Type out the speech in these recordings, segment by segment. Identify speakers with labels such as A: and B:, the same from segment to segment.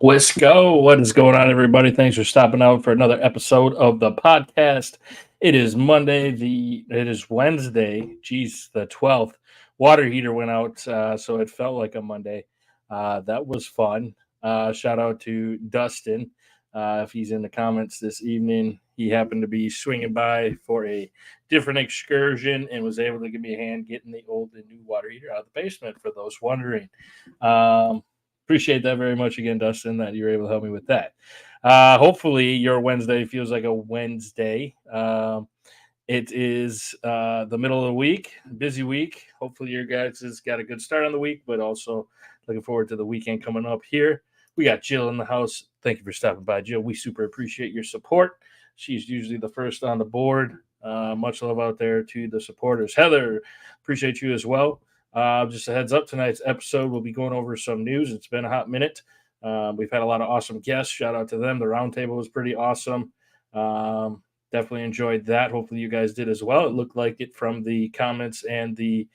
A: Wisco, what is going on, everybody? Thanks for stopping out for another episode of the podcast. It is Wednesday. Geez, the 12th. Water heater went out, so it felt like a Monday. That was fun. Shout out to Dustin. If he's in the comments this evening, he happened to be swinging by for a different excursion and was able to give me a hand getting the old and new water heater out of the basement. For those wondering, appreciate that very much again, Dustin, that you're able to help me with that. Hopefully, your Wednesday feels like a Wednesday. It is the middle of the week, busy week. Hopefully, your guys has got a good start on the week, but also looking forward to the weekend coming up here. We got Jill in the house. Thank you for stopping by, Jill. We super appreciate your support. She's usually the first on the board. Much love out there to the supporters. Heather, appreciate you as well. Just a heads up, tonight's episode, we'll be going over some news. It's been a hot minute. We've had a lot of awesome guests. Shout out to them. The roundtable was pretty awesome. Definitely enjoyed that. Hopefully you guys did as well. It looked like it from the comments and the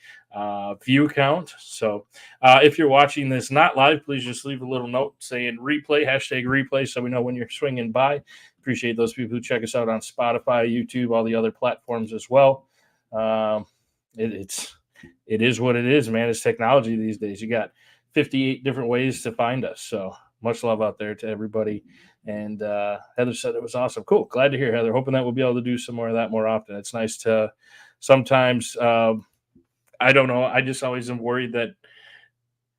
A: view count. So if you're watching this not live, please just leave a little note saying replay, #replay, so we know when you're swinging by. Appreciate those people who check us out on Spotify, YouTube, all the other platforms as well. It is what it is, man. It's technology these days. You got 58 different ways to find us. So much love out there to everybody. And Heather said it was awesome. Cool. Glad to hear, Heather. Hoping that we'll be able to do some more of that more often. It's nice to sometimes, I don't know. I just always am worried that,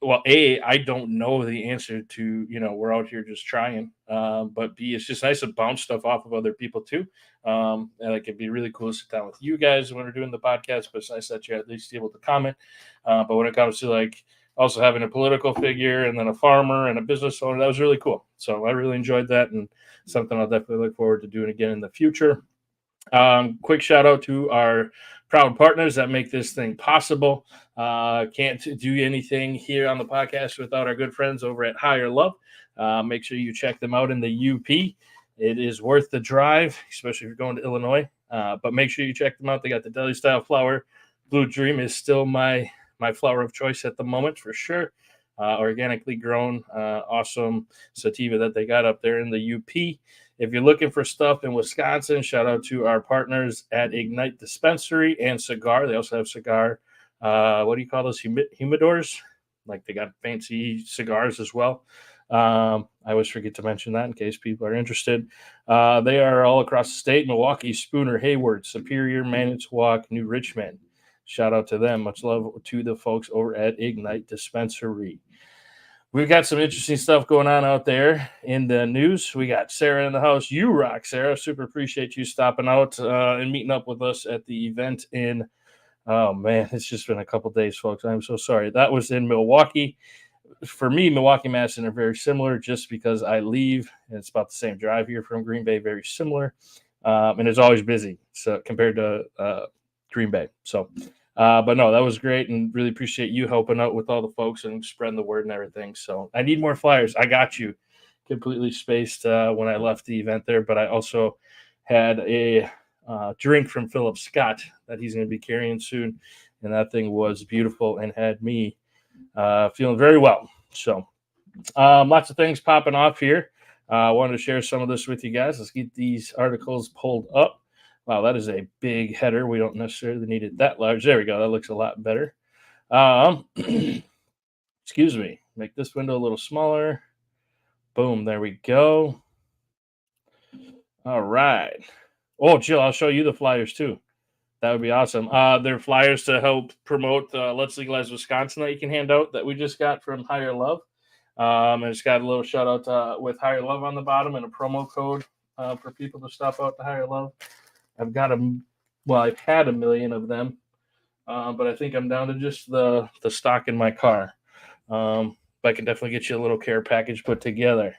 A: well, A, I don't know the answer to, we're out here just trying. But B, it's just nice to bounce stuff off of other people too. And it can be really cool to sit down with you guys when we're doing the podcast, but it's nice that you're at least able to comment. But when it comes to like also having a political figure and then a farmer and a business owner, that was really cool. So I really enjoyed that and something I'll definitely look forward to doing again in the future. Quick shout out to our proud partners that make this thing possible. Can't do anything here on the podcast without our good friends over at Higher Love. Make sure you check them out in the UP. It is worth the drive, especially if you're going to Illinois. But make sure you check them out. They got the deli style flour. Blue Dream is still my flower of choice at the moment for sure. Organically grown, awesome sativa that they got up there in the UP. If you're looking for stuff in Wisconsin, shout out to our partners at Ignite Dispensary and Cigar. They also have cigar, what do you call those, humidors? Like they got fancy cigars as well. I always forget to mention that in case people are interested. They are all across the state: Milwaukee, Spooner, Hayward, Superior, Manitowoc, New Richmond. Shout out to them. Much love to the folks over at Ignite Dispensary. We've got some interesting stuff going on out there in the news. We got Sarah in the house. You rock, Sarah. Super appreciate you stopping out and meeting up with us at the event in, oh man, it's just been a couple days, folks. I'm so sorry. That was in Milwaukee. For me, Milwaukee, Madison are very similar just because I leave, and it's about the same drive here from Green Bay, very similar. And it's always busy so compared to Green Bay. So, but no, that was great, and really appreciate you helping out with all the folks and spreading the word and everything. So I need more flyers. I got you. Completely spaced when I left the event there, but I also had a drink from Philip Scott that he's going to be carrying soon, and that thing was beautiful and had me feeling very well. So lots of things popping off here. I wanted to share some of this with you guys. Let's get these articles pulled up. Wow, that is a big header. We don't necessarily need it that large. There we go. That looks a lot better. Excuse me. Make this window a little smaller. Boom. There we go. All right. Oh, Jill, I'll show you the flyers too. That would be awesome. They're flyers to help promote Let's Legalize Wisconsin that you can hand out that we just got from Higher Love. And it's got a little shout out with Higher Love on the bottom and a promo code for people to stop out to Higher Love. I've had 1 million of them, but I think I'm down to just the stock in my car. But I can definitely get you a little care package put together.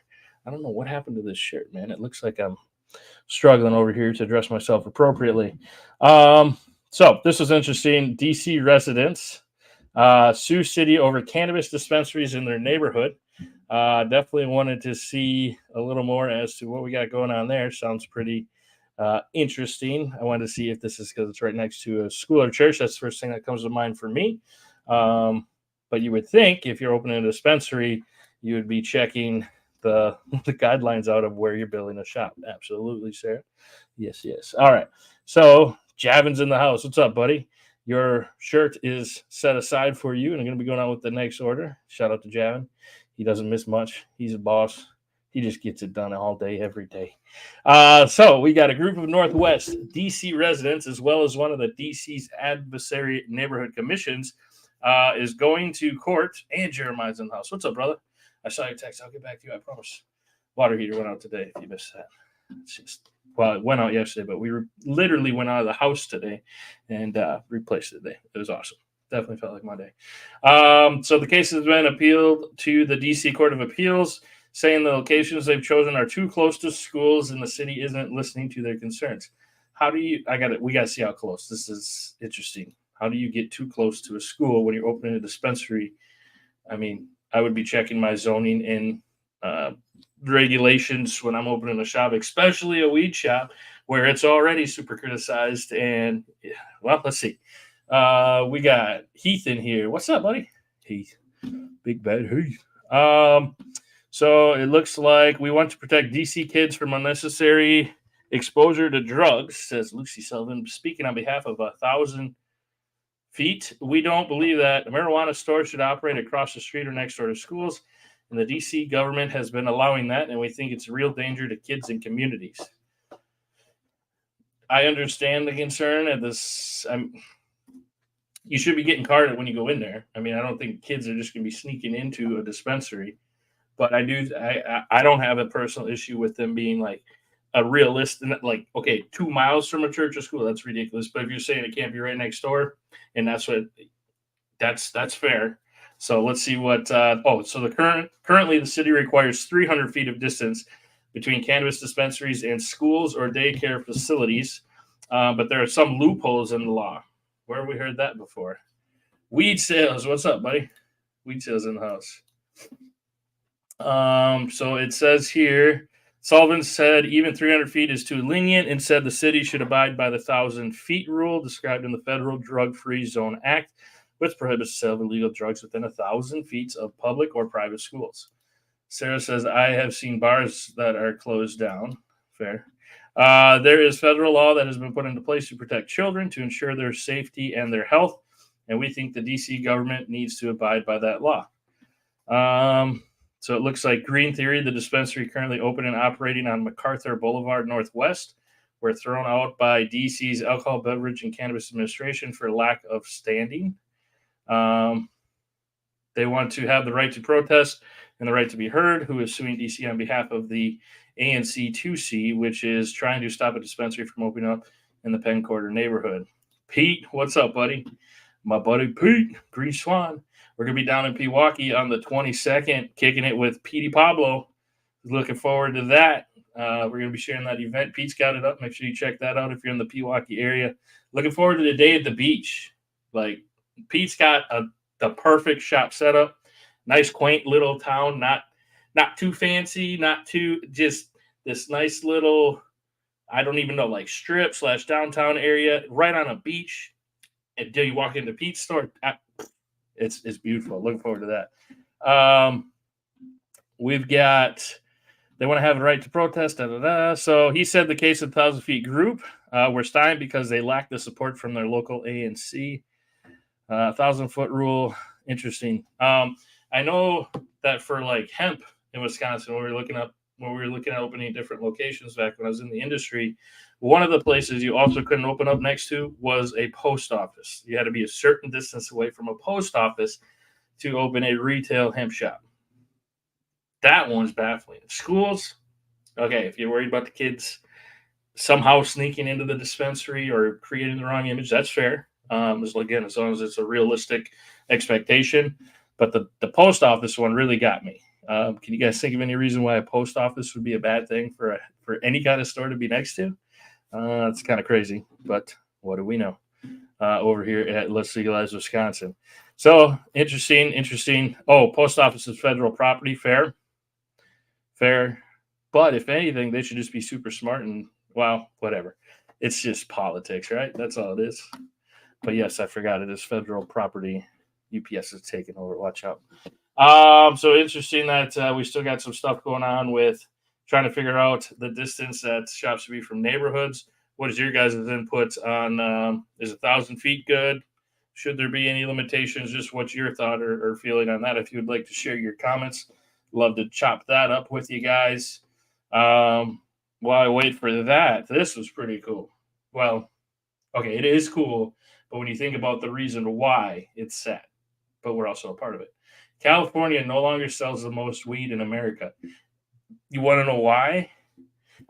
A: I don't know what happened to this shirt, man. It looks like I'm struggling over here to dress myself appropriately. So this was interesting. DC residents sue city over cannabis dispensaries in their neighborhood. Definitely wanted to see a little more as to what we got going on there. Sounds pretty interesting. I wanted to see if this is because it's right next to a school or church. That's the first thing that comes to mind for me. But you would think if you're opening a dispensary, you would be checking the the guidelines out of where you're building a shop. Absolutely, Sarah. Yes, yes. All right. So Javin's in the house. What's up, buddy? Your shirt is set aside for you, and I'm going to be going on with the next order. Shout out to Javin. He doesn't miss much. He's a boss. He just gets it done all day, every day. So we got a group of Northwest DC residents, as well as one of the DC's adversary neighborhood commissions, is going to court. And Jeremiah's in the house. What's up, brother? I saw your text. I'll get back to you. I promise. Water heater went out today. If you missed that, it's just it went out yesterday, but we literally went out of the house today and replaced it today. It was awesome. Definitely felt like my day. So the case has been appealed to the DC Court of Appeals, saying the locations they've chosen are too close to schools and the city isn't listening to their concerns. How do you? We got to see how close. This is interesting. How do you get too close to a school when you're opening a dispensary? I mean, I would be checking my zoning and regulations when I'm opening a shop, especially a weed shop where it's already super criticized. And well, let's see. We got Heath in here. What's up, buddy? Heath, big bad Heath. So it looks like we want to protect DC kids from unnecessary exposure to drugs, says Lucy Sullivan, speaking on behalf of 1,000 feet. We don't believe that a marijuana store should operate across the street or next door to schools. And the DC government has been allowing that, and we think it's a real danger to kids and communities. I understand the concern at this. You should be getting carded when you go in there. I mean, I don't think kids are just going to be sneaking into a dispensary, but I don't have a personal issue with them being like a realistic, like, okay, 2 miles from a church or school, that's ridiculous. But if you're saying it can't be right next door, and that's fair. So let's see what. So currently the city requires 300 feet of distance between cannabis dispensaries and schools or daycare facilities, but there are some loopholes in the law. Where have we heard that before? Weed sales. What's up, buddy? Weed sales in the house. So it says here, Sullivan said even 300 feet is too lenient and said the city should abide by the 1,000 feet rule described in the Federal Drug-Free Zone Act, which prohibits the sale of illegal drugs within 1,000 feet of public or private schools. Sarah says, I have seen bars that are closed down. Fair. There is federal law that has been put into place to protect children, to ensure their safety and their health, and we think the DC government needs to abide by that law. So it looks like Green Theory, the dispensary currently open and operating on MacArthur Boulevard Northwest, were thrown out by DC's Alcohol, Beverage, and Cannabis Administration for lack of standing. They want to have the right to protest and the right to be heard, who is suing DC on behalf of the ANC2C, which is trying to stop a dispensary from opening up in the Penn Quarter neighborhood. Pete, what's up, buddy? My buddy Pete, Green Swan. We're going to be down in Pewaukee on the 22nd, kicking it with Petey Pablo. Looking forward to that. We're going to be sharing that event. Pete's got it up. Make sure you check that out if you're in the Pewaukee area. Looking forward to the day at the beach. Like, Pete's got the perfect shop setup. Nice, quaint little town. Not too fancy, not too, just this nice little, I don't even know, like strip / downtown area right on a beach. And you walk into Pete's store, it's beautiful. Looking forward to that. We've got, they want to have the right to protest. So he said the case of the 1,000 feet group were stymied because they lacked the support from their local ANC. 1,000 foot rule, interesting. I know that for like hemp in Wisconsin, when we were looking at opening different locations back when I was in the industry, one of the places you also couldn't open up next to was a post office. You had to be a certain distance away from a post office to open a retail hemp shop. That one's baffling. Schools, okay, if you're worried about the kids somehow sneaking into the dispensary or creating the wrong image, that's fair. As long as it's a realistic expectation. But the post office one really got me. Can you guys think of any reason why a post office would be a bad thing for any kind of store to be next to? It's kind of crazy, but what do we know over here at Let's Legalize Wisconsin? So interesting. Oh, post office is federal property. Fair. But if anything, they should just be super smart and, well, whatever. It's just politics, right? That's all it is. But yes, I forgot it is federal property. UPS is taking over. Watch out. So interesting that we still got some stuff going on with trying to figure out the distance that shops should be from neighborhoods. What is your guys' input on is 1,000 feet good? Should there be any limitations? Just what's your thought or feeling on that? If you would like to share your comments, love to chop that up with you guys. While I wait for that, this was pretty cool. Well, okay, it is cool, but when you think about the reason why it's sad, but we're also a part of it. California no longer sells the most weed in America. You want to know why?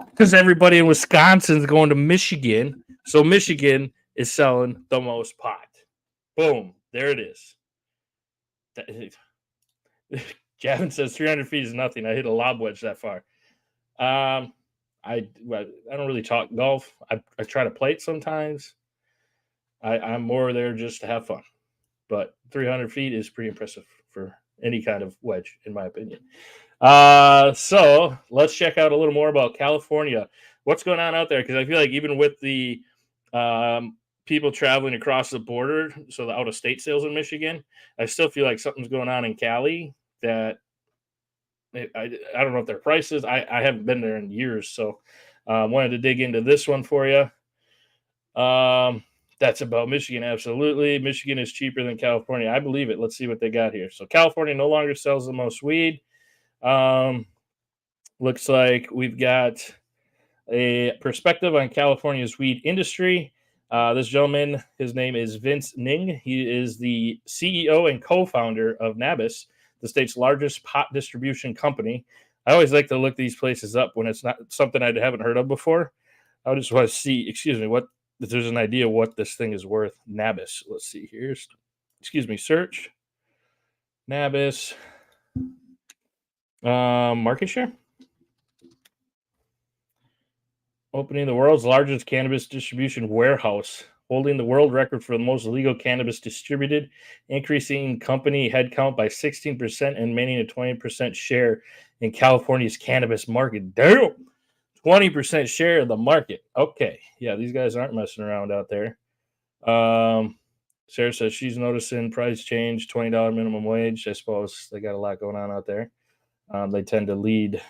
A: Because everybody in Wisconsin is going to Michigan. So Michigan is selling the most pot. Boom. There it is. Gavin says 300 feet is nothing. I hit a lob wedge that far. I don't really talk golf. I try to play it sometimes. I'm more there just to have fun. But 300 feet is pretty impressive for any kind of wedge, in my opinion. So let's check out a little more about California. What's going on out there? Because I feel like even with the people traveling across the border, so the out-of-state sales in Michigan, I still feel like something's going on in Cali that I don't know if their prices. I haven't been there in years, so wanted to dig into this one for you. That's about Michigan. Absolutely. Michigan is cheaper than California. I believe it. Let's see what they got here. So California no longer sells the most weed. Looks like we've got a perspective on California's weed industry. This gentleman, his name is Vince Ning. He is the CEO and co-founder of Nabis, the state's largest pot distribution company. I always like to look these places up when it's not something I haven't heard of before. I just want to see, what if there's an idea what this thing is worth. Nabis. Let's see here. Search. Nabis. Market share. Opening the world's largest cannabis distribution warehouse, holding the world record for the most legal cannabis distributed, increasing company headcount by 16% and maintaining a 20% share in California's cannabis market. Damn! 20% share of the market. Okay. Yeah, these guys aren't messing around out there. Sarah says she's noticing price change, $20 minimum wage. I suppose they got a lot going on out there. They tend to lead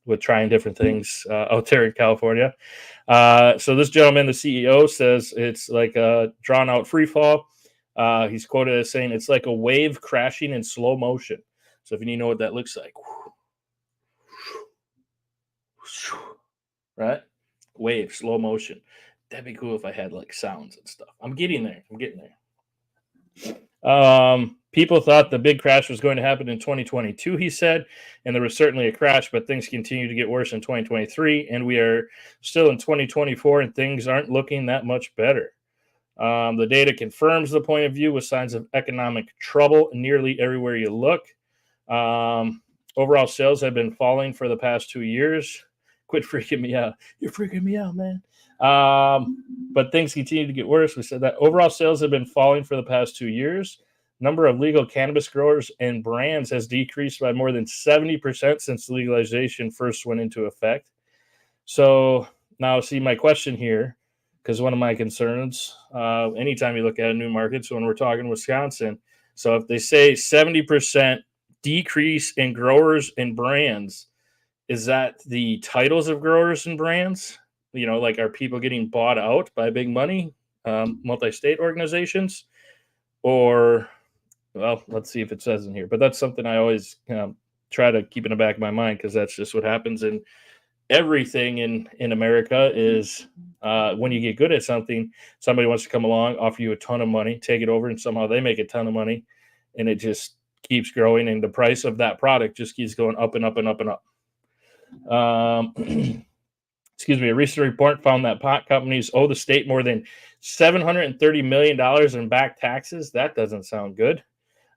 A: with trying different things out there in California. So this gentleman, the CEO, says it's like a drawn out free fall. He's quoted as saying it's like a wave crashing in slow motion. So if you need to know what that looks like, right? Wave, slow motion. That'd be cool if I had like sounds and stuff. I'm getting there. People thought the big crash was going to happen in 2022, he said, and there was certainly a crash, but things continue to get worse in 2023, and we are still in 2024, and things aren't looking that much better. The data confirms the point of view with signs of economic trouble nearly everywhere you look. Overall sales have been falling for the past 2 years. Quit freaking me out. You're freaking me out, man. But things continue to get worse. We said that overall sales have been falling for the past 2 years. Number of legal cannabis growers and brands has decreased by more than 70% since legalization first went into effect. So now, see, my question here, because one of my concerns, anytime you look at a new market, so when we're talking Wisconsin, so if they say 70% decrease in growers and brands, is that the titles of growers and brands? Like, are people getting bought out by big money, multi-state organizations? Or, well, let's see if it says in here. But that's something I always try to keep in the back of my mind, because that's just what happens in everything in America is when you get good at something, somebody wants to come along, offer you a ton of money, take it over, and somehow they make a ton of money, and it just keeps growing, and the price of that product just keeps going up and up and up and up. Excuse me, a recent report found that pot companies owe the state more than $730 million in back taxes. That doesn't sound good.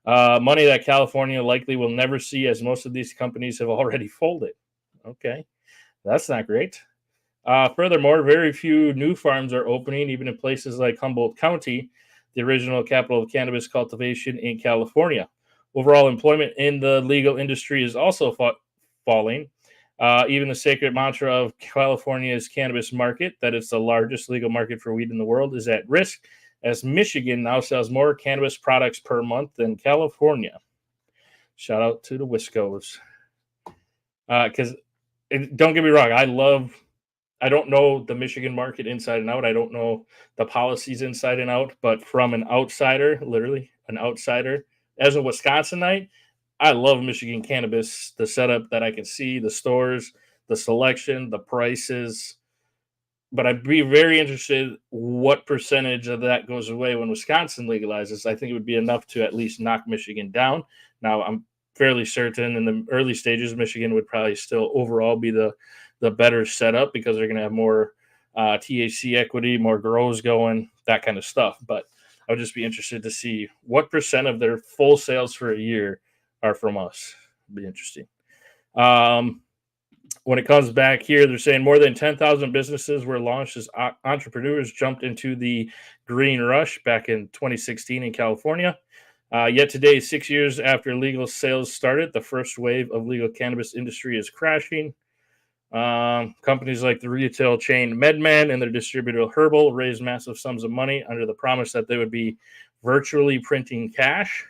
A: Money that California likely will never see, as most of these companies have already folded. Okay, that's not great. Furthermore, very few new farms are opening, even in places like Humboldt County, the original capital of cannabis cultivation in California. Overall employment in the legal industry is also falling. Even the sacred mantra of California's cannabis market, that it's the largest legal market for weed in the world, is at risk, as Michigan now sells more cannabis products per month than California. Shout out to the Wiscos. Because don't get me wrong, I don't know the Michigan market inside and out. I don't know the policies inside and out, but from an outsider, literally an outsider, as a Wisconsinite, I love Michigan cannabis. The setup that I can see, the stores, the selection, the prices. But I'd be very interested what percentage of that goes away when Wisconsin legalizes. I think it would be enough to at least knock Michigan down. Now I'm fairly certain in the early stages, Michigan would probably still overall be the better setup because they're going to have more THC equity, more grows going, that kind of stuff. But I would just be interested to see what percent of their full sales for a year are from us. It'd be interesting. Um, when it comes back here, they're saying more than 10,000 businesses were launched as entrepreneurs jumped into the green rush back in 2016 in California. Yet today, 6 years after legal sales started, the first wave of legal cannabis industry is crashing. Companies like the retail chain MedMan and their distributor Herbal raised massive sums of money under the promise that they would be virtually printing cash.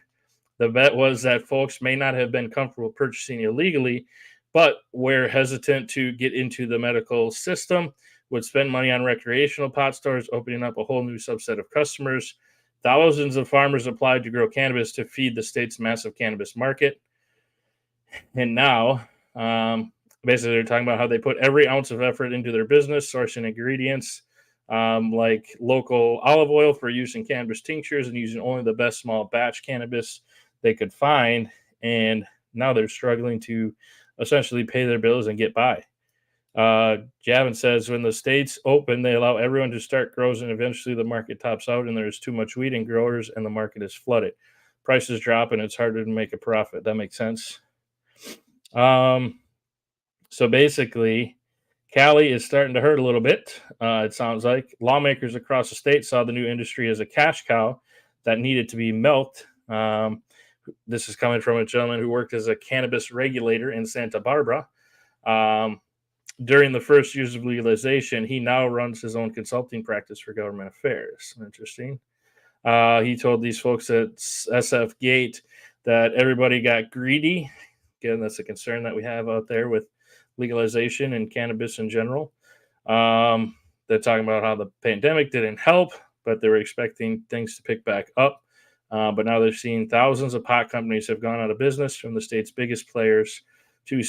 A: The bet was that folks may not have been comfortable purchasing illegally, but were hesitant to get into the medical system, would spend money on recreational pot stores, opening up a whole new subset of customers. Thousands of farmers applied to grow cannabis to feed the state's massive cannabis market. And now, basically, they're talking about how they put every ounce of effort into their business, sourcing ingredients like local olive oil for use in cannabis tinctures and using only the best small batch cannabis they could find. And now they're struggling to essentially pay their bills and get by. Javin says when the states open, they allow everyone to start grows, and eventually the market tops out, and there's too much weed in growers, and the market is flooded. Prices drop, and it's harder to make a profit. That makes sense. So basically, Cali is starting to hurt a little bit. It sounds like lawmakers across the state saw the new industry as a cash cow that needed to be milked. This is coming from a gentleman who worked as a cannabis regulator in Santa Barbara. During the first years of legalization, he now runs his own consulting practice for government affairs. Interesting. He told these folks at SF Gate that everybody got greedy. Again, that's a concern that we have out there with legalization and cannabis in general. They're talking about how the pandemic didn't help, but they were expecting things to pick back up. But now they're seeing thousands of pot companies have gone out of business, from the state's biggest players to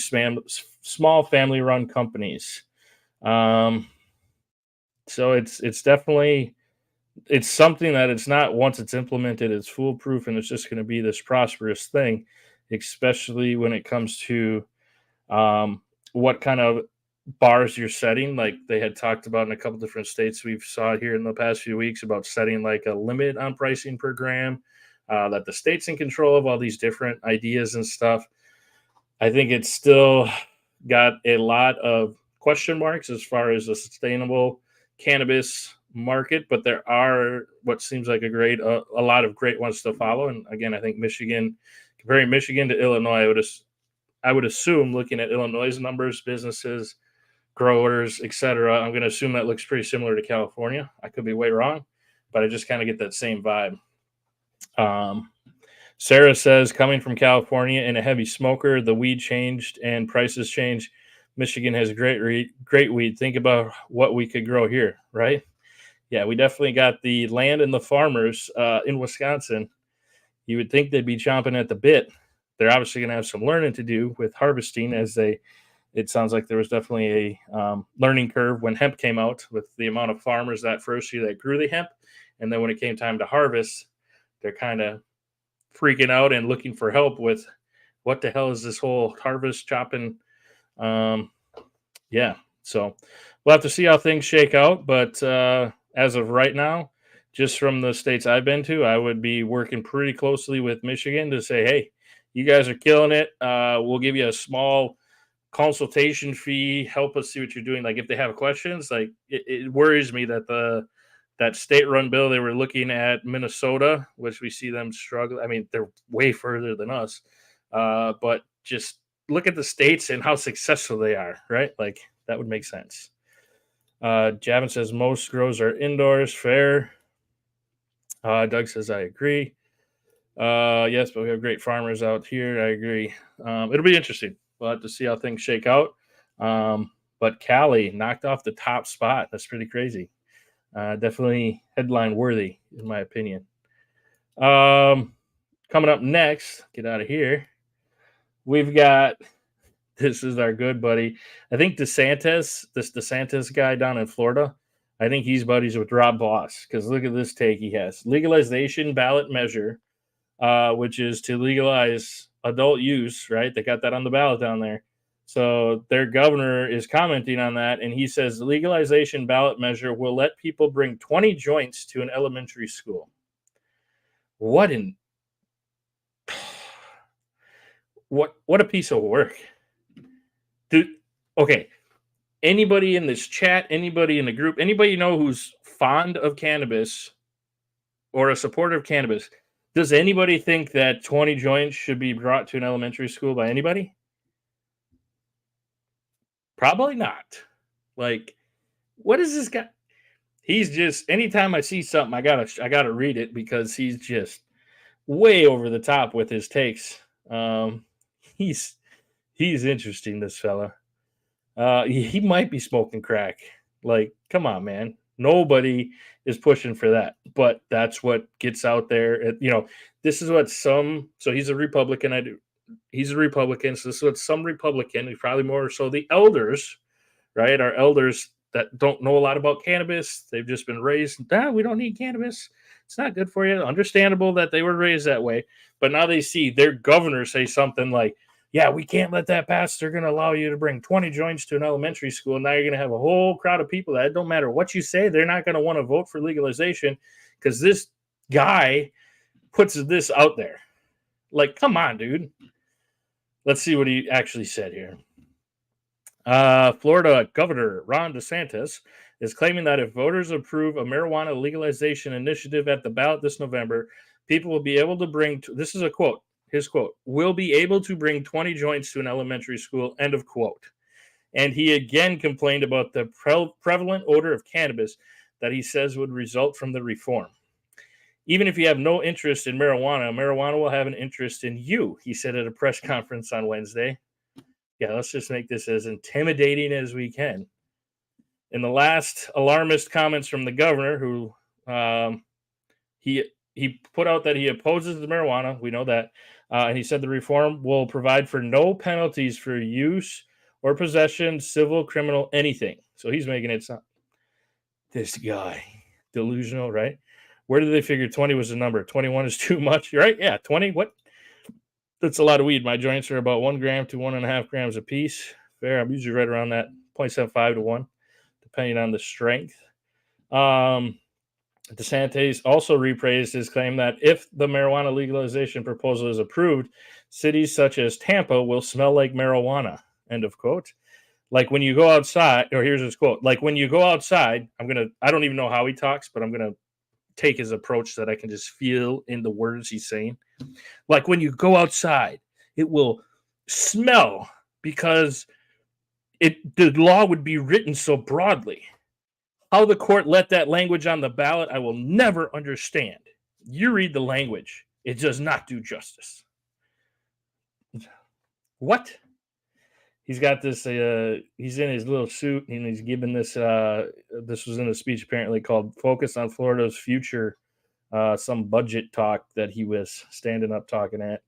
A: small family-run companies. So it's definitely something that it's not, once it's implemented, it's foolproof, and it's just going to be this prosperous thing, especially when it comes to what kind of bars you're setting. Like they had talked about in a couple different states, we've saw here in the past few weeks about setting like a limit on pricing per gram, that the state's in control of all these different ideas and stuff. I think it's still got a lot of question marks as far as a sustainable cannabis market, but there are what seems like a lot of great ones to follow. And again, I think Michigan, comparing Michigan to Illinois, I would assume, looking at Illinois' numbers, businesses, growers, etc., I'm going to assume that looks pretty similar to California. I could be way wrong, but I just kind of get that same vibe. Sarah says, coming from California and a heavy smoker, the weed changed and prices changed. Michigan has great weed. Think about what we could grow here, right? Yeah, we definitely got the land and the farmers in Wisconsin. You would think they'd be chomping at the bit. They're obviously going to have some learning to do with harvesting, it sounds like there was definitely a learning curve when hemp came out, with the amount of farmers that first year that grew the hemp. And then when it came time to harvest, they're kind of freaking out and looking for help with what the hell is this whole harvest chopping. Yeah, so we'll have to see how things shake out. But as of right now, just from the states I've been to, I would be working pretty closely with Michigan to say, hey, you guys are killing it. We'll give you a small consultation fee. Help us see what you're doing. Like if they have questions, like it worries me that that state-run bill, they were looking at Minnesota, which we see them struggle. I mean, they're way further than us, but just look at the states and how successful they are, right? Like that would make sense. Javin says most grows are indoors. Fair. Doug says I agree. Yes, but we have great farmers out here. I agree. It'll be interesting. We'll have to see how things shake out. But Cali knocked off the top spot. That's pretty crazy. Definitely headline worthy, in my opinion. Coming up next, get out of here. We've got this is our good buddy. I think this DeSantis guy down in Florida. I think he's buddies with Rob Boss because look at this take he has: legalization ballot measure, which is to legalize adult use. Right, they got that on the ballot down there. So their governor is commenting on that, and he says the legalization ballot measure will let people bring 20 joints to an elementary school. What in what a piece of work. Dude, okay. Anybody in this chat, anybody in the group, anybody you know who's fond of cannabis or a supporter of cannabis, does anybody think that 20 joints should be brought to an elementary school by anybody? Probably not. Like, what is this guy? He's just anytime I see something, I gotta read it because he's just way over the top with his takes. Um, he's he's interesting, this fella. He might be smoking crack. Like, come on, man. Nobody is pushing for that, but that's what gets out there. This is what some. So he's a Republican. He's a Republican. So this is what some Republican, probably more so the elders, right? Our elders that don't know a lot about cannabis. They've just been raised, we don't need cannabis. It's not good for you. Understandable that they were raised that way. But now they see their governor say something like, yeah, we can't let that pass. They're going to allow you to bring 20 joints to an elementary school. Now you're going to have a whole crowd of people that don't matter what you say, they're not going to want to vote for legalization because this guy puts this out there. Like, come on, dude. Let's see what he actually said here. Florida Governor Ron DeSantis is claiming that if voters approve a marijuana legalization initiative at the ballot this November, people will be able to bring, this is a quote, his quote, will be able to bring 20 joints to an elementary school, end of quote. And he again complained about the prevalent odor of cannabis that he says would result from the reform. Even if you have no interest in marijuana will have an interest in you, he said at a press conference on Wednesday. Yeah, let's just make this as intimidating as we can. In the last alarmist comments from the governor, who he put out that he opposes the marijuana, we know that, and he said the reform will provide for no penalties for use or possession, civil, criminal, anything. So he's making it sound. This guy, delusional, right? Where did they figure 20 was the number? 21 is too much, right? Yeah, 20. What? That's a lot of weed. My joints are about 1 gram to 1.5 grams a piece. Fair. I'm usually right around that 0.75 to 1, depending on the strength. DeSantis also repraised his claim that if the marijuana legalization proposal is approved, cities such as Tampa will smell like marijuana. End of quote. Like when you go outside, or here's his quote: like when you go outside, I don't even know how he talks, but I'm gonna take his approach that I can just feel in the words he's saying. Like when you go outside, it will smell because the law would be written so broadly. How the court let that language on the ballot, I will never understand. You read the language, it does not do justice. What? He's got this. He's in his little suit, and he's giving this. This was in a speech apparently called "Focus on Florida's Future." Some budget talk that he was standing up talking at.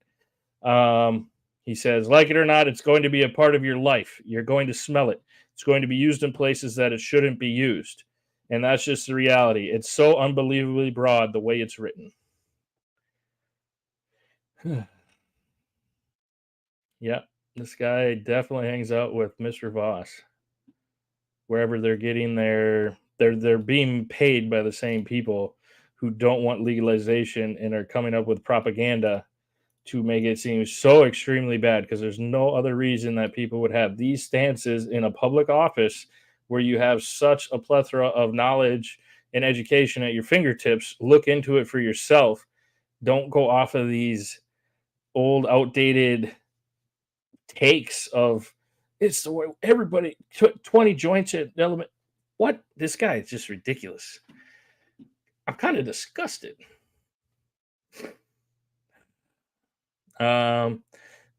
A: He says, like it or not, it's going to be a part of your life. You're going to smell it. It's going to be used in places that it shouldn't be used. And that's just the reality. It's so unbelievably broad the way it's written. Yeah, this guy definitely hangs out with Mr. Voss. Wherever they're getting they're being paid by the same people who don't want legalization and are coming up with propaganda to make it seem so extremely bad because there's no other reason that people would have these stances in a public office where you have such a plethora of knowledge and education at your fingertips. Look into it for yourself. Don't go off of these old, outdated takes of it's the way everybody 20 joints at element. What? This guy is just ridiculous. I'm kind of disgusted. Um,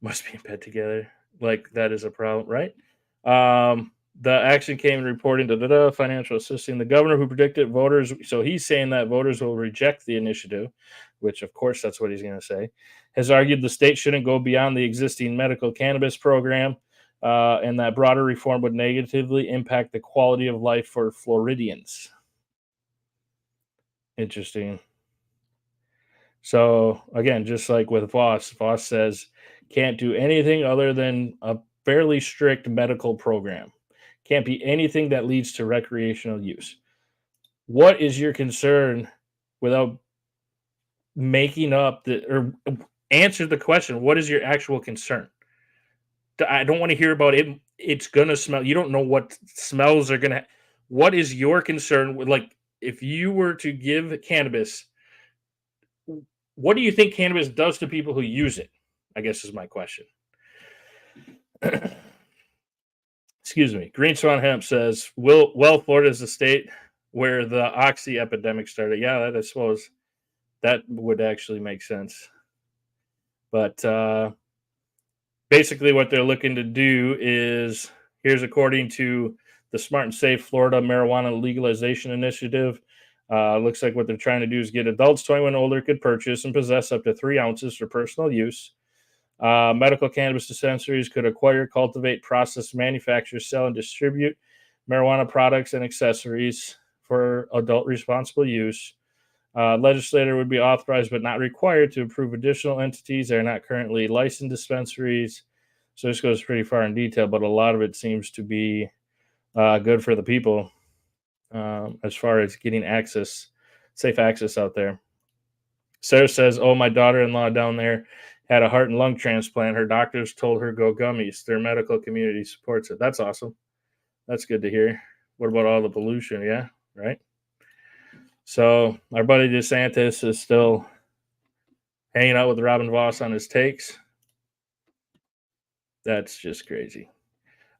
A: must be in bed together. Like that is a problem, right? The action came reporting financial assisting the governor who predicted voters. So he's saying that voters will reject the initiative, which of course that's what he's going to say. Has argued the state shouldn't go beyond the existing medical cannabis program, and that broader reform would negatively impact the quality of life for Floridians. Interesting. So again, just like with Voss, Voss says can't do anything other than a fairly strict medical program. Can't be anything that leads to recreational use. What is your concern without making up the or answer the question? What is your actual concern? I don't want to hear about it. It's gonna smell. You don't know what smells are gonna. What is your concern with like if you were to give cannabis what do you think cannabis does to people who use it? I guess is my question. Excuse me. Green Swan Hemp says, well, Florida is the state where the oxy epidemic started. Yeah, that I suppose that would actually make sense. But basically, what they're looking to do is here's according to the Smart and Safe Florida Marijuana Legalization Initiative. Looks like what they're trying to do is get adults 21 and older could purchase and possess up to 3 ounces for personal use. Medical cannabis dispensaries could acquire, cultivate, process, manufacture, sell, and distribute marijuana products and accessories for adult responsible use. Legislator would be authorized but not required to approve additional entities that are not currently licensed dispensaries. So this goes pretty far in detail, but a lot of it seems to be good for the people as far as getting access, safe access out there. Sarah says, "Oh, my daughter-in-law down there had a heart and lung transplant. Her doctors told her go gummies. Their medical community supports it." That's awesome. That's good to hear. What about all the pollution? Yeah, right. So our buddy DeSantis is still hanging out with Robin Voss on his takes. That's just crazy.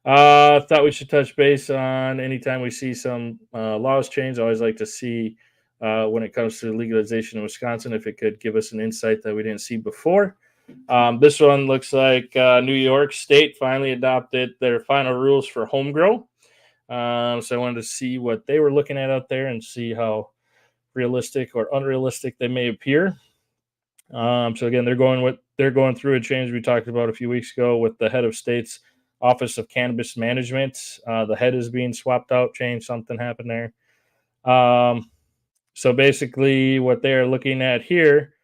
A: Thought we should touch base on anytime we see some laws change. I always like to see when it comes to legalization in Wisconsin if it could give us an insight that we didn't see before. This one looks like New York State finally adopted their final rules for home grow. So I wanted to see what they were looking at out there and see how realistic or unrealistic they may appear. So again, they're going through a change we talked about a few weeks ago with the head of state's Office of Cannabis Management. The head is being swapped out, changed, something happened there. So basically, what they are looking at here.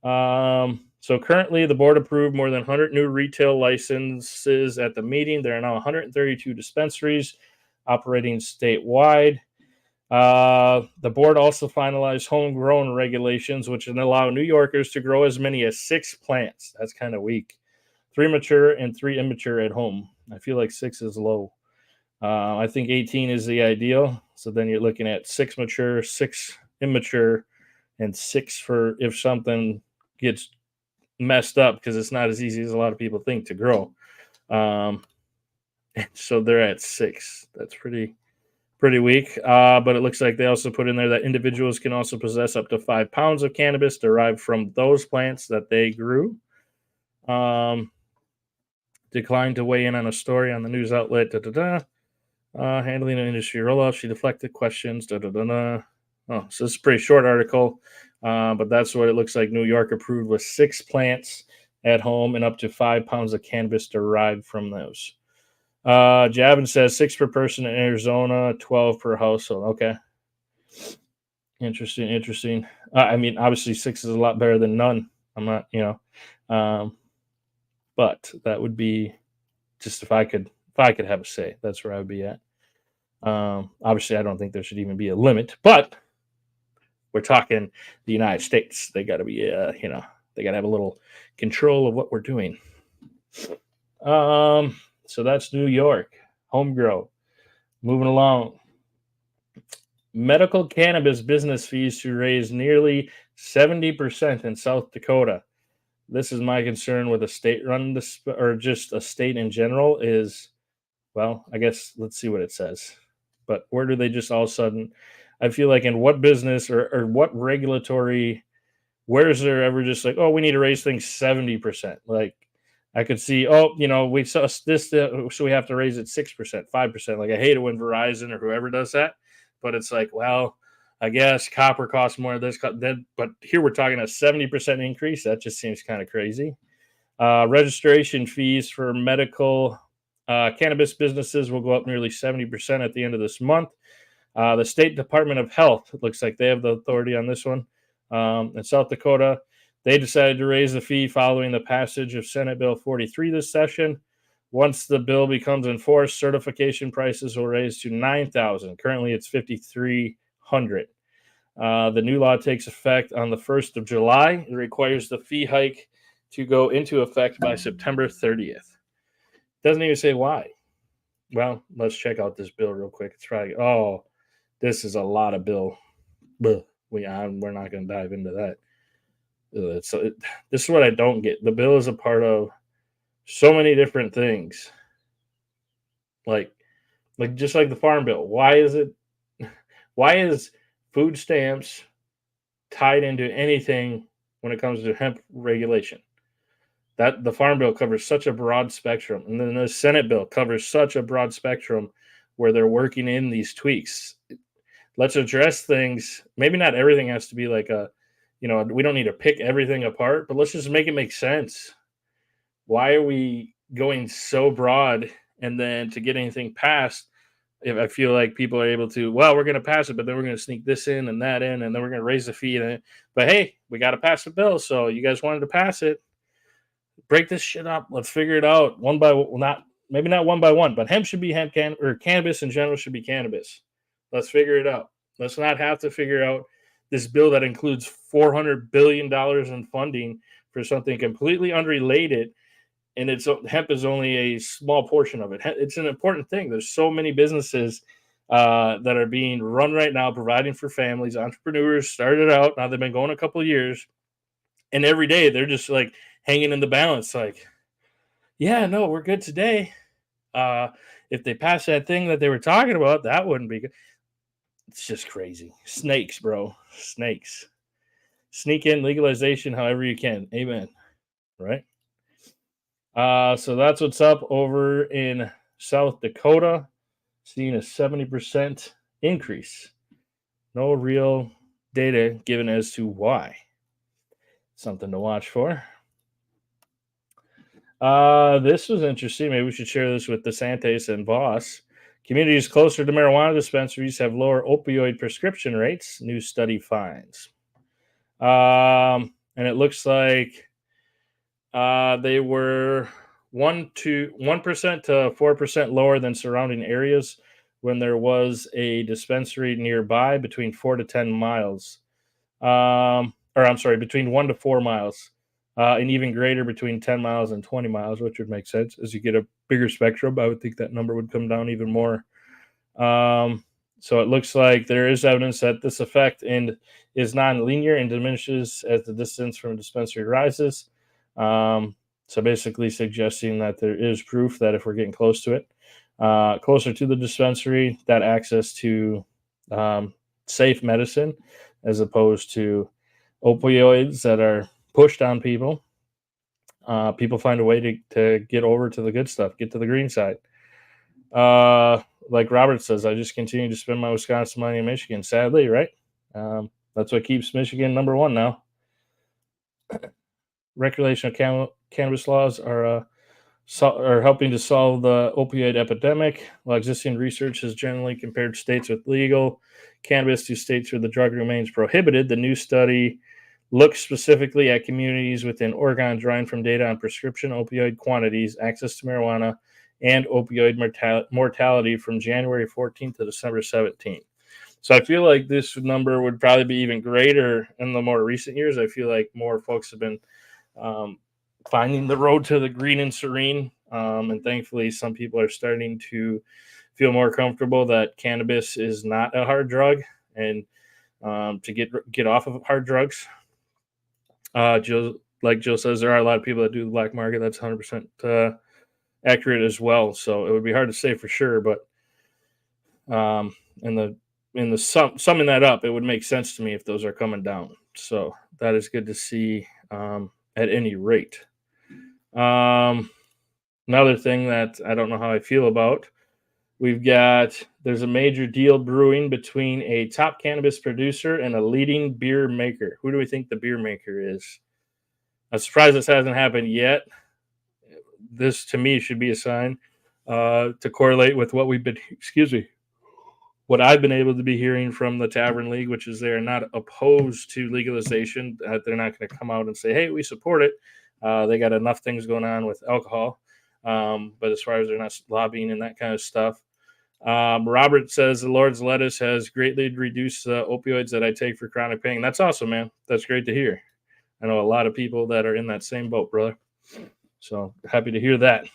A: So currently, the board approved more than 100 new retail licenses at the meeting. There are now 132 dispensaries operating statewide. The board also finalized homegrown regulations, which allow New Yorkers to grow as many as 6 plants. That's kind of weak. 3 mature and 3 immature at home. I feel like 6 is low. I think 18 is the ideal. So then you're looking at 6 mature, 6 immature, and 6 for if something gets messed up because it's not as easy as a lot of people think to grow. So they're at 6. That's pretty weak. But it looks like they also put in there that individuals can also possess up to 5 pounds of cannabis derived from those plants that they grew. Declined to weigh in on a story on the news outlet. Handling an industry rollout, she deflected questions. Oh, so it's a pretty short article, but that's what it looks like. New York approved with 6 plants at home and up to 5 pounds of cannabis derived from those. Javin says 6 per person in Arizona, 12 per household. Okay. Interesting. I mean, obviously 6 is a lot better than none. I'm not, but that would be just if I could have a say, that's where I would be at. Obviously, I don't think there should even be a limit, but we're talking the United States. They got to be, they got to have a little control of what we're doing. So that's New York, home grow. Moving along. Medical cannabis business fees to raise nearly 70% in South Dakota. This is my concern with a state-run or just a state in general is, well, I guess let's see what it says. But where do they just all of a sudden? I feel like in what business or what regulatory Where is there ever just like, oh, we need to raise things 70%? Like, I could see, oh, we saw this, so we have to raise it 6%, 5%. Like, I hate it when Verizon or whoever does that, but it's like, well, I guess copper costs more. But here we're talking a 70% increase. That just seems kind of crazy. Registration fees for medical cannabis businesses will go up nearly 70% at the end of this month. The State Department of Health, it looks like they have the authority on this one. In South Dakota, they decided to raise the fee following the passage of Senate Bill 43 this session. Once the bill becomes enforced, certification prices will raise to $9,000. Currently, it's $5,300. The new law takes effect on the 1st of July. It requires the fee hike to go into effect by September 30th. Doesn't even say why. Well, let's check out this bill real quick. It's probably, this is a lot of bill. We're not going to dive into that. This is what I don't get. The bill is a part of so many different things. Like just like the farm bill. Why is food stamps tied into anything when it comes to hemp regulation? That the farm bill covers such a broad spectrum, and then the Senate bill covers such a broad spectrum where they're working in these tweaks. Let's address things. Maybe not everything has to be like we don't need to pick everything apart, but let's just make it make sense. Why are we going so broad? And then to get anything passed, if I feel like people are able to, well, we're going to pass it, but then we're going to sneak this in and that in, and then we're going to raise the fee. But hey, we got to pass the bill. So you guys wanted to pass it. Break this shit up. Let's figure it out one by maybe not one by one, but hemp should be hemp, or cannabis in general should be cannabis. Let's figure it out. Let's not have to figure out this bill that includes $400 billion in funding for something completely unrelated, and hemp is only a small portion of it. It's an important thing. There's so many businesses that are being run right now, providing for families. Entrepreneurs started out. Now they've been going a couple of years, and every day they're just like hanging in the balance. Like, yeah, no, we're good today. If they pass that thing that they were talking about, that wouldn't be good. It's just crazy. Snakes, bro. Snakes. Sneak in legalization however you can. Amen. Right? So that's what's up over in South Dakota. Seeing a 70% increase. No real data given as to why. Something to watch for. This was interesting. Maybe we should share this with DeSantis and Voss. Communities closer to marijuana dispensaries have lower opioid prescription rates, new study finds. And it looks like they were 1% to 4% lower than surrounding areas when there was a dispensary nearby between 4 to 10 miles. Between 1 to 4 miles. And even greater between 10 miles and 20 miles, which would make sense. As you get a bigger spectrum, I would think that number would come down even more. So it looks like there is evidence that this effect is non-linear and diminishes as the distance from a dispensary rises. So basically suggesting that there is proof that if we're getting close to it, closer to the dispensary, that access to safe medicine as opposed to opioids that are pushed on people. People find a way to get over to the good stuff, get to the green side. Like Robert says, I just continue to spend my Wisconsin money in Michigan, sadly, right? That's what keeps Michigan number one now. Recreational cannabis laws are helping to solve the opioid epidemic. While existing research has generally compared states with legal cannabis to states where the drug remains prohibited, the new study looks specifically at communities within Oregon, drawing from data on prescription opioid quantities, access to marijuana, and opioid mortality from January 14th to December 17th. So I feel like this number would probably be even greater in the more recent years. I feel like more folks have been finding the road to the green and serene. And thankfully, some people are starting to feel more comfortable that cannabis is not a hard drug and to get off of hard drugs. Joe says, there are a lot of people that do the black market. That's 100% accurate as well. So it would be hard to say for sure, but in the summing that up, it would make sense to me if those are coming down. So that is good to see at any rate. Um, Another thing that I don't know how I feel about, there's a major deal brewing between a top cannabis producer and a leading beer maker. Who do we think the beer maker is? I'm surprised this hasn't happened yet. This to me should be a sign to correlate with what we've been, excuse me, what I've been able to be hearing from the Tavern League, which is they're not opposed to legalization. They're not going to come out and say, "Hey, we support it." They got enough things going on with alcohol, but as far as they're not lobbying and that kind of stuff. Robert says the Lord's lettuce has greatly reduced the opioids that I take for chronic pain. That's awesome, man. That's great to hear. I know a lot of people that are in that same boat, brother. So happy to hear that.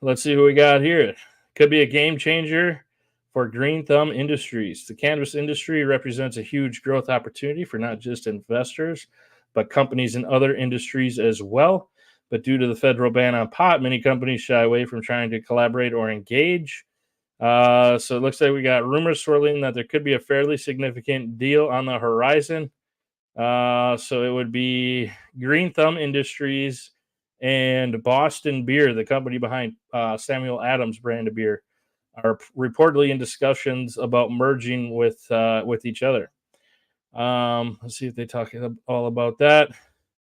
A: Let's see who we got here. Could be a game changer for Green Thumb Industries. The cannabis industry represents a huge growth opportunity for not just investors, but companies in other industries as well. But due to the federal ban on pot, many companies shy away from trying to collaborate or engage. So it looks like we got rumors swirling that there could be a fairly significant deal on the horizon. So it would be Green Thumb Industries and Boston Beer, the company behind Samuel Adams brand of beer, are reportedly in discussions about merging with each other. Let's see if they talk all about that.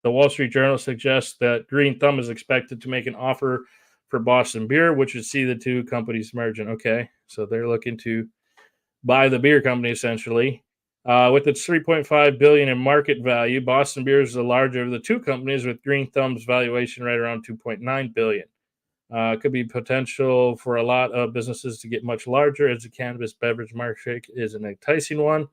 A: The Wall Street Journal suggests that Green Thumb is expected to make an offer for Boston Beer, which would see the two companies merging. Okay, so they're looking to buy the beer company essentially. With its 3.5 billion in market value, Boston Beer is the larger of the two companies, with Green Thumb's valuation right around 2.9 billion. Could be potential for a lot of businesses to get much larger, as the cannabis beverage market is an enticing one.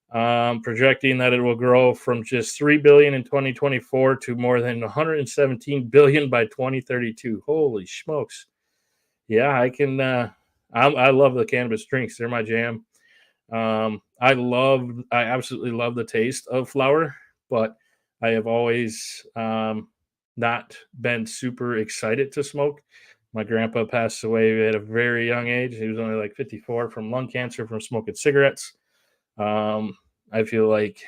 A: Projecting that it will grow from just 3 billion in 2024 to more than 117 billion by 2032. Holy smokes! Yeah, I can. I love the cannabis drinks; they're my jam. I absolutely love the taste of flower, but I have always not been super excited to smoke. My grandpa passed away at a very young age. He was only like 54 from lung cancer from smoking cigarettes. I feel like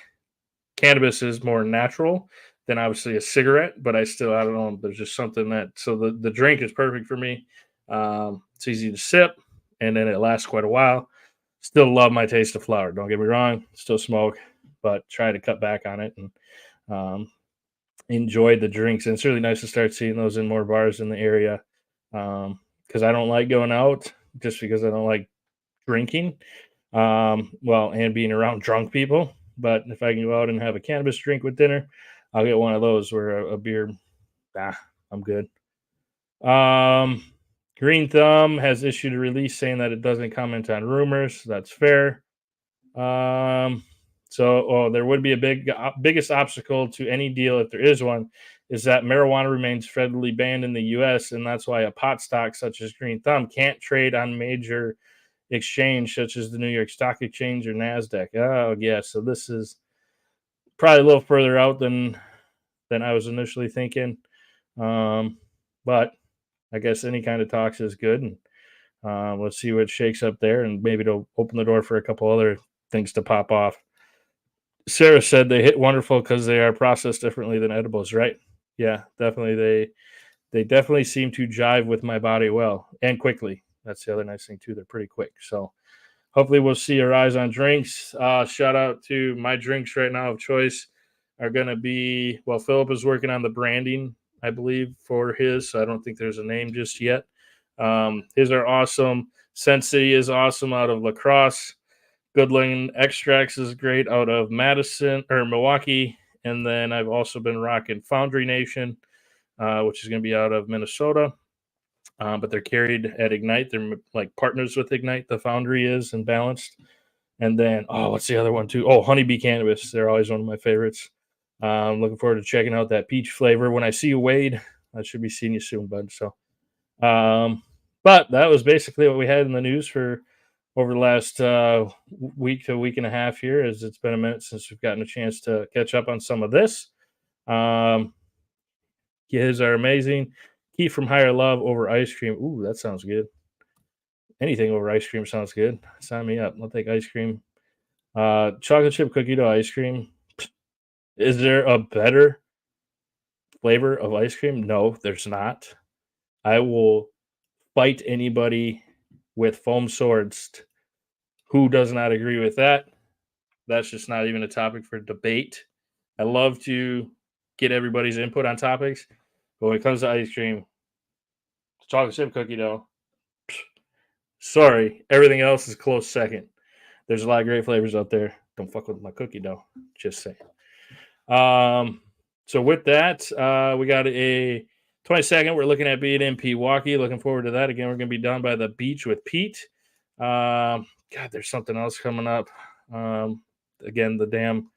A: cannabis is more natural than obviously a cigarette, but I don't know. There's just something so the drink is perfect for me. It's easy to sip, and then it lasts quite a while. Still love my taste of flower. Don't get me wrong. Still smoke, but try to cut back on it and um, enjoy the drinks. And it's really nice to start seeing those in more bars in the area because I don't like going out just because I don't like drinking. And being around drunk people. But if I can go out and have a cannabis drink with dinner, I'll get one of those. Where a beer, I'm good. Um, Green Thumb has issued a release saying that it doesn't comment on rumors. That's fair. Um, there would be biggest obstacle to any deal, if there is one, is that marijuana remains federally banned in the U.S., and that's why a pot stock such as Green Thumb can't trade on major exchange such as the New York Stock Exchange or Nasdaq. Oh, yeah. So this is probably a little further out than I was initially thinking. But I guess any kind of talks is good, and let's see what shakes up there, and maybe it'll open the door for a couple other things to pop off. Sarah said they hit wonderful because they are processed differently than edibles, right? Yeah, definitely. They definitely seem to jive with my body well and quickly. That's the other nice thing too. They're pretty quick. So hopefully we'll see a rise on drinks. Shout out to my drinks right now of choice are going to be, well, Philip is working on the branding, I believe, for his. So I don't think there's a name just yet. His are awesome. Sensei is awesome out of La Crosse. Goodling Extracts is great out of Madison or Milwaukee. And then I've also been rocking Foundry Nation, which is going to be out of Minnesota. But they're carried at Ignite. They're like partners with Ignite. The Foundry is and Balanced. And then, what's the other one too? Oh, Honeybee Cannabis. They're always one of my favorites. Looking forward to checking out that peach flavor. When I see you, Wade, I should be seeing you soon, bud. So, but that was basically what we had in the news for over the last week to week and a half here, as it's been a minute since we've gotten a chance to catch up on some of this. Kids are amazing. Keep from Higher Love over ice cream. Ooh, that sounds good. Anything over ice cream sounds good. Sign me up. I'll take ice cream Chocolate chip cookie dough ice cream. Is there a better flavor of ice cream? No, there's not. I will fight anybody with foam swords who does not agree with that. That's just not even a topic for debate. I love to get everybody's input on topics, but when it comes to ice cream, chocolate chip cookie dough, sorry, everything else is close second. There's a lot of great flavors out there. Don't fuck with my cookie dough. Just saying. Um, so with that, we got a 22nd. We're looking at being in Pewaukee. Looking forward to that. Again, we're going to be down by the beach with Pete. God, there's something else coming up. Again, the damn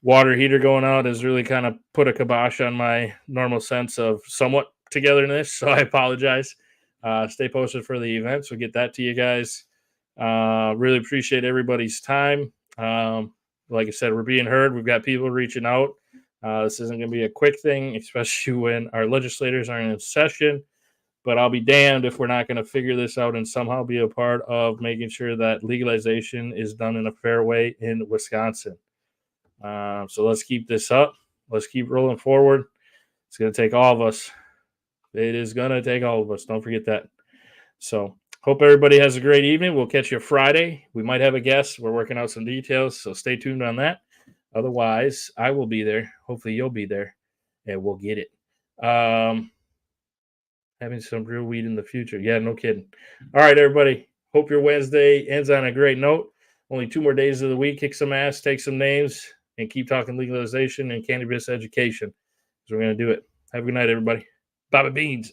A: water heater going out has really kind of put a kibosh on my normal sense of somewhat togetherness. So I apologize. Stay posted for the event. So get that to you guys. Really appreciate everybody's time. Like I said, we're being heard. We've got people reaching out. This isn't going to be a quick thing, especially when our legislators are in session. But I'll be damned if we're not going to figure this out and somehow be a part of making sure that legalization is done in a fair way in Wisconsin. So let's keep this up. Let's keep rolling forward. It's going to take all of us. It is going to take all of us. Don't forget that. So hope everybody has a great evening. We'll catch you Friday. We might have a guest. We're working out some details, so stay tuned on that. Otherwise, I will be there. Hopefully, you'll be there, and we'll get it. Having some real weed in the future. Yeah, no kidding. All right, everybody. Hope your Wednesday ends on a great note. Only 2 more days of the week. Kick some ass, take some names, and keep talking legalization and cannabis education. Because we're going to do it. Have a good night, everybody. Baba Beans.